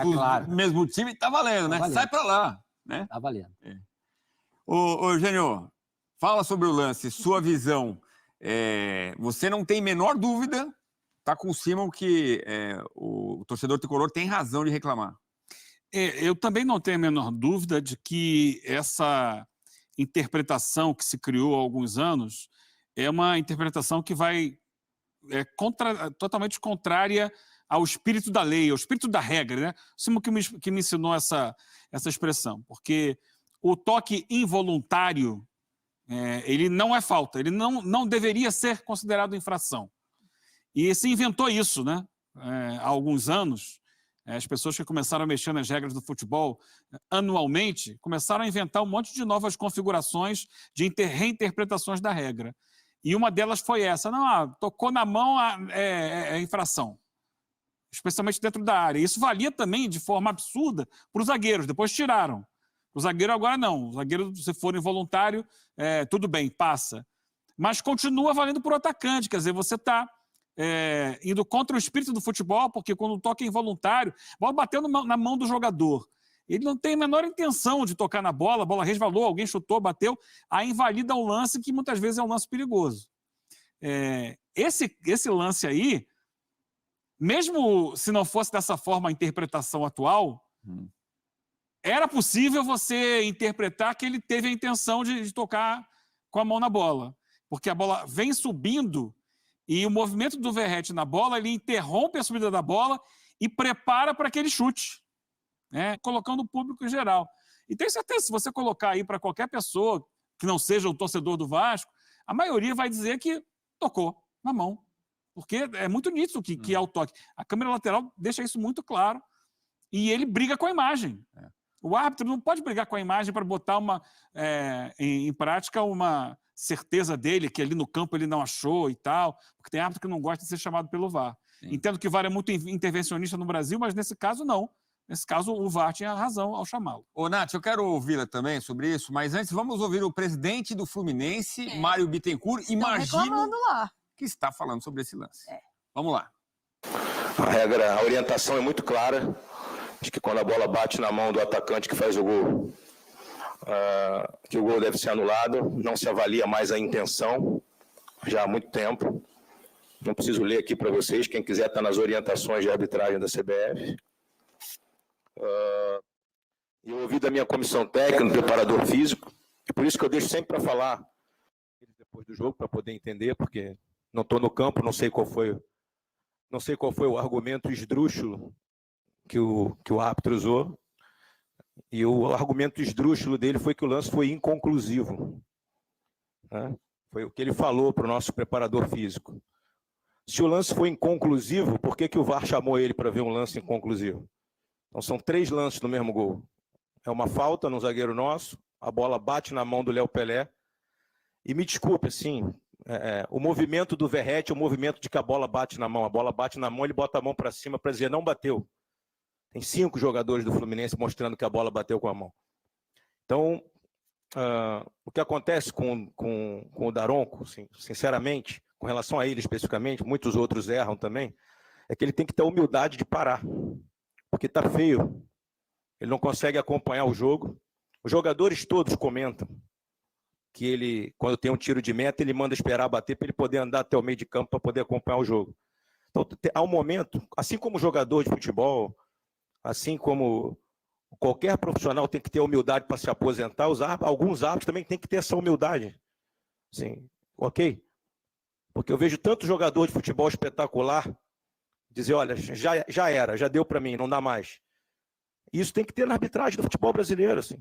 claro. Mesmo time, tá valendo, né? Valendo. Sai pra lá, né? Tá valendo. Ô, Eugênio, fala sobre o lance, sua visão. Você não tem menor dúvida, tá com o Simon, que o torcedor tricolor tem razão de reclamar. Eu também não tenho a menor dúvida de que essa interpretação que se criou há alguns anos é uma interpretação que vai totalmente contrária ao espírito da lei, ao espírito da regra, né? O Simon que me ensinou essa expressão, porque o toque involuntário, ele não é falta, ele não deveria ser considerado infração. E se inventou isso, né? Há alguns anos, as pessoas que começaram a mexer nas regras do futebol anualmente começaram a inventar um monte de novas configurações de reinterpretações da regra. E uma delas foi essa: não, tocou na mão, é infração. Especialmente dentro da área. Isso valia também de forma absurda para os zagueiros, depois tiraram. O zagueiro agora não. O zagueiro, se for involuntário, tudo bem, passa. Mas continua valendo para o atacante, quer dizer, você está indo contra o espírito do futebol, porque quando o toque é involuntário, a bola bateu na mão do jogador. Ele não tem a menor intenção de tocar na bola, a bola resvalou, alguém chutou, bateu, aí invalida um lance que muitas vezes é um lance perigoso. Esse lance aí, mesmo se não fosse dessa forma a interpretação atual, era possível você interpretar que ele teve a intenção de tocar com a mão na bola, porque a bola vem subindo e o movimento do Verratti na bola, ele interrompe a subida da bola e prepara para aquele chute, né? Colocando o público em geral. E tenho certeza, se você colocar aí para qualquer pessoa que não seja o torcedor do Vasco, a maioria vai dizer que tocou na mão, porque é muito nítido que é o toque. A câmera lateral deixa isso muito claro e ele briga com a imagem. O árbitro não pode brigar com a imagem para botar em prática uma certeza dele, que ali no campo ele não achou e tal, porque tem árbitro que não gosta de ser chamado pelo VAR. Sim. Entendo que o VAR é muito intervencionista no Brasil, mas nesse caso não. Nesse caso o VAR tinha razão ao chamá-lo. Ô, Nath, eu quero ouvi-la também sobre isso, mas antes vamos ouvir o presidente do Fluminense, Mário Bittencourt, imagino que está falando sobre esse lance. Vamos lá. A orientação é muito clara, de que quando a bola bate na mão do atacante que faz o gol, que o gol deve ser anulado, não se avalia mais a intenção, já há muito tempo. Não preciso ler aqui para vocês, quem quiser está nas orientações de arbitragem da CBF. Eu ouvi da minha comissão técnica, do preparador físico, e por isso que eu deixo sempre para falar depois do jogo, para poder entender, porque não estou no campo, não sei qual foi o argumento esdrúxulo que o árbitro usou. E o argumento esdrúxulo dele foi que o lance foi inconclusivo, né? Foi o que ele falou para o nosso preparador físico. Se o lance foi inconclusivo, por que o VAR chamou ele para ver um lance inconclusivo? Então são 3 lances no mesmo gol. É uma falta no zagueiro nosso, a bola bate na mão do Léo Pelé. E me desculpe, assim, o movimento do Verratti é o movimento de que a bola bate na mão. A bola bate na mão, ele bota a mão para cima para dizer não bateu. Tem 5 jogadores do Fluminense mostrando que a bola bateu com a mão. Então, o que acontece com o Daronco, assim, sinceramente, com relação a ele especificamente, muitos outros erram também, é que ele tem que ter a humildade de parar, porque está feio. Ele não consegue acompanhar o jogo. Os jogadores todos comentam que ele, quando tem um tiro de meta, ele manda esperar bater para ele poder andar até o meio de campo para poder acompanhar o jogo. Então, há um momento, assim como jogador de futebol, assim como qualquer profissional tem que ter humildade para se aposentar, alguns árbitros também têm que ter essa humildade. Sim, ok? Porque eu vejo tanto jogador de futebol espetacular dizer, olha, já era, já deu para mim, não dá mais. Isso tem que ter na arbitragem do futebol brasileiro. Assim.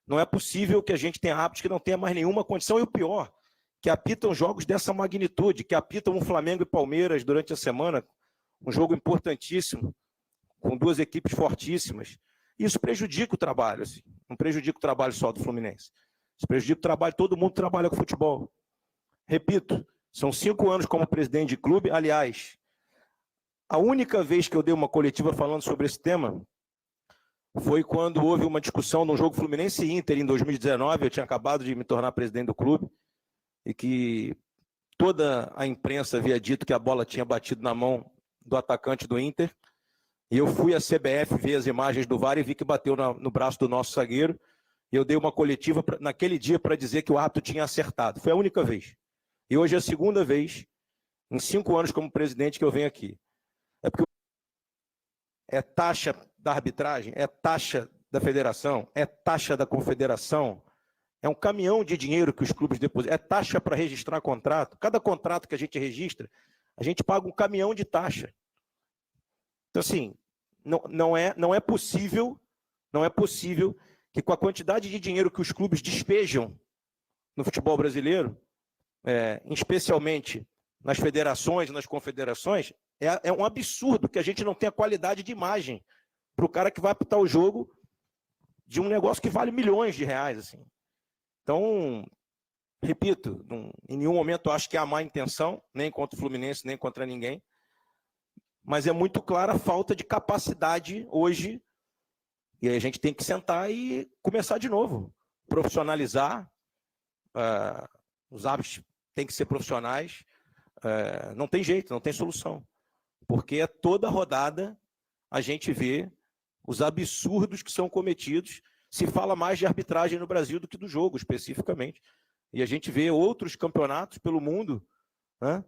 Não é possível que a gente tenha árbitros que não tenha mais nenhuma condição, e o pior, que apitam jogos dessa magnitude, que apitam um Flamengo e Palmeiras durante a semana, um jogo importantíssimo, com 2 equipes fortíssimas. Isso prejudica o trabalho, assim. Não prejudica o trabalho só do Fluminense. Isso prejudica o trabalho, todo mundo trabalha com futebol. Repito, são 5 anos como presidente de clube. Aliás, a única vez que eu dei uma coletiva falando sobre esse tema foi quando houve uma discussão no jogo Fluminense e Inter em 2019. Eu tinha acabado de me tornar presidente do clube e que toda a imprensa havia dito que a bola tinha batido na mão do atacante do Inter. E eu fui à CBF ver as imagens do VAR e vi que bateu no braço do nosso zagueiro. E eu dei uma coletiva naquele dia para dizer que o árbitro tinha acertado. Foi a única vez. E hoje é a segunda vez, em 5 anos como presidente, que eu venho aqui. É porque é taxa da arbitragem, é taxa da federação, é taxa da confederação, é um caminhão de dinheiro que os clubes depositam, é taxa para registrar contrato. Cada contrato que a gente registra, a gente paga um caminhão de taxa. Então, assim, não é possível que com a quantidade de dinheiro que os clubes despejam no futebol brasileiro, especialmente nas federações e nas confederações, é um absurdo que a gente não tenha qualidade de imagem para o cara que vai apitar o jogo de um negócio que vale milhões de reais. Assim. Então, repito, em nenhum momento eu acho que há má intenção, nem contra o Fluminense, nem contra ninguém, mas é muito clara a falta de capacidade hoje, e a gente tem que sentar e começar de novo, profissionalizar, os árbitros têm que ser profissionais, não tem jeito, não tem solução, porque toda rodada a gente vê os absurdos que são cometidos, se fala mais de arbitragem no Brasil do que do jogo, especificamente, e a gente vê outros campeonatos pelo mundo, né,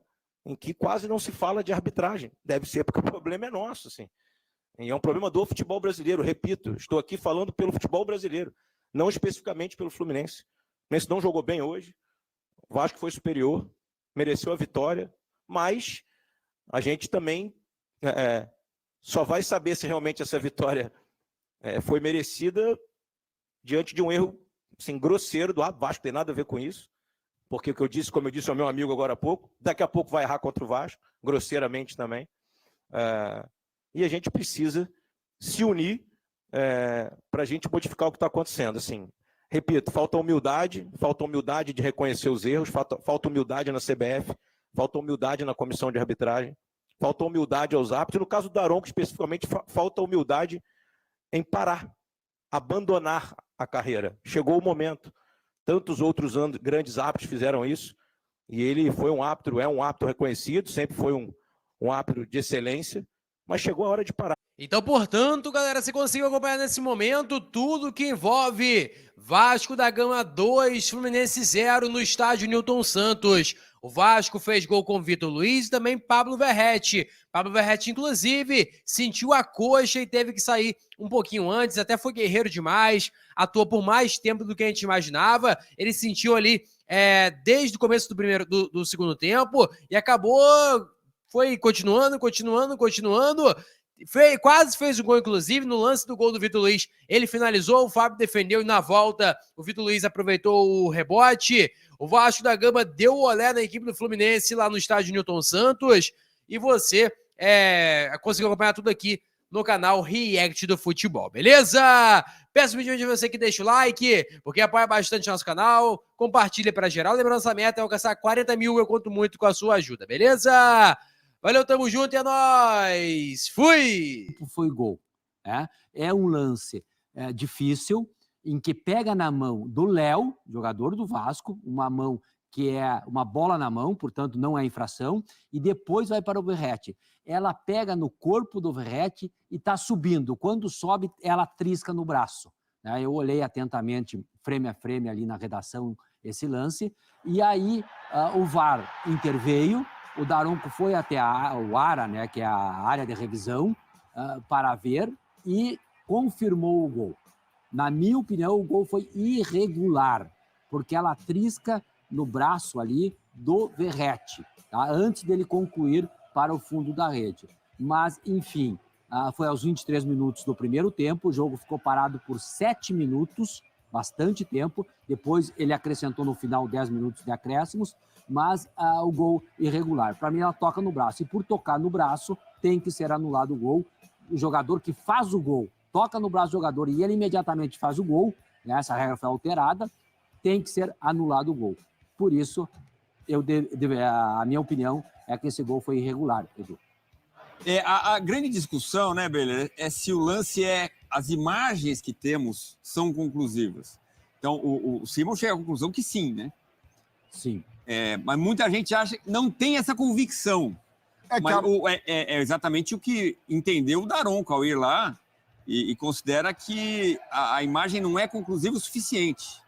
em que quase não se fala de arbitragem. Deve ser porque o problema é nosso, assim. E é um problema do futebol brasileiro, repito, estou aqui falando pelo futebol brasileiro, não especificamente pelo Fluminense. O Fluminense não jogou bem hoje, o Vasco foi superior, mereceu a vitória, mas a gente também só vai saber se realmente essa vitória foi merecida diante de um erro assim, grosseiro do Vasco, tem nada a ver com isso, porque o que eu disse, como eu disse ao meu amigo agora há pouco, daqui a pouco vai errar contra o Vasco, grosseiramente também, e a gente precisa se unir para a gente modificar o que está acontecendo. Assim, repito, falta humildade de reconhecer os erros, falta humildade na CBF, falta humildade na comissão de arbitragem, falta humildade aos árbitros, e no caso do Daronco, especificamente, falta humildade em parar, abandonar a carreira. Chegou o momento. Tantos outros grandes árbitros fizeram isso, e ele foi um árbitro, é um árbitro reconhecido, sempre foi um árbitro de excelência, mas chegou a hora de parar. Então, portanto, galera, você conseguiu acompanhar nesse momento tudo que envolve Vasco da Gama 2, Fluminense 0 no estádio Newton Santos. O Vasco fez gol com Vitor Luiz e também Pablo Verratti. Pablo Verratti, inclusive, sentiu a coxa e teve que sair um pouquinho antes, até foi guerreiro demais, atuou por mais tempo do que a gente imaginava. Ele sentiu ali desde o começo do segundo tempo e acabou, foi continuando. Quase fez o gol, inclusive, no lance do gol do Vitor Luiz. Ele finalizou, o Fábio defendeu e na volta o Vitor Luiz aproveitou o rebote. O Vasco da Gama deu o olé na equipe do Fluminense lá no estádio Newton Santos. E você conseguiu acompanhar tudo aqui no canal React do Futebol, beleza? Peço muito de você que deixa o like, porque apoia bastante nosso canal. Compartilha para geral. Lembrando, nossa meta é alcançar 40 mil. Eu conto muito com a sua ajuda, beleza? Valeu, tamo junto e é nóis! Fui! Foi gol. É um lance difícil, em que pega na mão do Léo, jogador do Vasco, uma mão que é uma bola na mão, portanto não é infração, e depois vai para o Verratti. Ela pega no corpo do Verratti e está subindo. Quando sobe, ela trisca no braço. Eu olhei atentamente, frame a frame ali na redação, esse lance, e aí o VAR interveio. O Daronco foi até o ARA, né, que é a área de revisão, para ver e confirmou o gol. Na minha opinião, o gol foi irregular, porque ela trisca no braço ali do Verratti, tá? Antes dele concluir para o fundo da rede. Mas, enfim, foi aos 23 minutos do primeiro tempo, o jogo ficou parado por 7 minutos, bastante tempo. Depois ele acrescentou no final 10 minutos de acréscimos, mas o gol irregular. Para mim, ela toca no braço. E por tocar no braço, tem que ser anulado o gol. O jogador que faz o gol, toca no braço do jogador e ele imediatamente faz o gol, né? Essa regra foi alterada, tem que ser anulado o gol. Por isso, a minha opinião é que esse gol foi irregular, Edu. A grande discussão, né, Beller, é se o lance as imagens que temos são conclusivas. Então, o Simon chega à conclusão que sim, né? Sim. Mas muita gente acha que não tem essa convicção. Mas é exatamente o que entendeu o Daronco ao ir lá e considera que a imagem não é conclusiva o suficiente.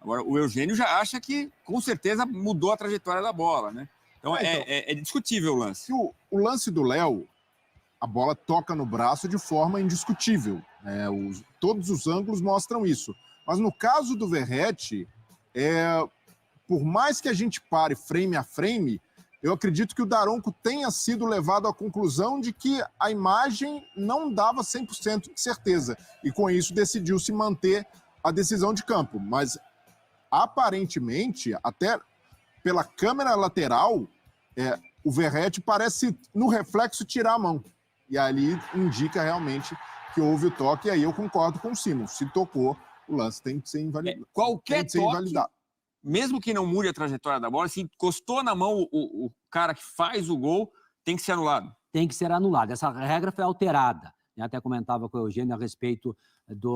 Agora, o Eugênio já acha que, com certeza, mudou a trajetória da bola, né? Então, é discutível o lance. O lance do Léo, a bola toca no braço de forma indiscutível. Né? Todos os ângulos mostram isso. Mas no caso do Verratti, por mais que a gente pare frame a frame, eu acredito que o Daronco tenha sido levado à conclusão de que a imagem não dava 100% de certeza. E com isso decidiu-se manter a decisão de campo. Mas aparentemente, até pela câmera lateral, o Verratti parece, no reflexo, tirar a mão. E ali indica realmente que houve o toque. E aí eu concordo com o Simon. Se tocou, o lance tem que ser invalidado. Qualquer toque, mesmo que não mude a trajetória da bola, se encostou na mão o cara que faz o gol, tem que ser anulado. Tem que ser anulado. Essa regra foi alterada. Eu até comentava com o Eugênio a respeito